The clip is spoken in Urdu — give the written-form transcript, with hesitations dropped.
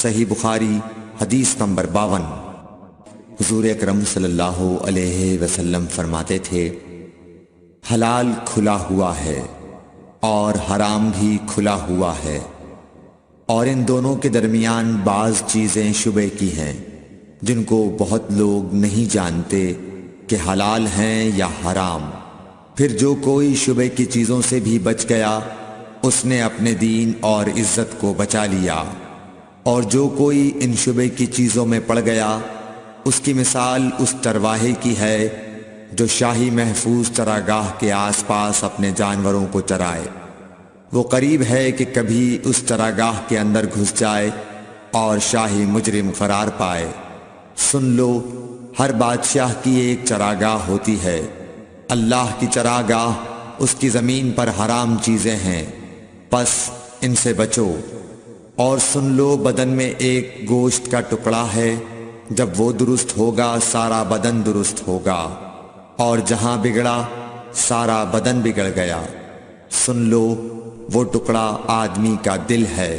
صحیح بخاری حدیث نمبر 52۔ حضور اکرم صلی اللہ علیہ وسلم فرماتے تھے، حلال کھلا ہوا ہے اور حرام بھی کھلا ہوا ہے، اور ان دونوں کے درمیان بعض چیزیں شبہ کی ہیں جن کو بہت لوگ نہیں جانتے کہ حلال ہیں یا حرام۔ پھر جو کوئی شبہ کی چیزوں سے بھی بچ گیا اس نے اپنے دین اور عزت کو بچا لیا، اور جو کوئی ان شبہ کی چیزوں میں پڑ گیا اس کی مثال اس چرواہے کی ہے جو شاہی محفوظ چراگاہ کے آس پاس اپنے جانوروں کو چرائے۔ وہ قریب ہے کہ کبھی اس چراگاہ کے اندر گھس جائے اور شاہی مجرم قرار پائے۔ سن لو، ہر بادشاہ کی ایک چراگاہ ہوتی ہے، اللہ کی چراگاہ اس کی زمین پر حرام چیزیں ہیں، پس ان سے بچو۔ اور سن لو، بدن میں ایک گوشت کا ٹکڑا ہے، جب وہ درست ہوگا سارا بدن درست ہوگا، اور جہاں بگڑا سارا بدن بگڑ گیا۔ سن لو، وہ ٹکڑا آدمی کا دل ہے۔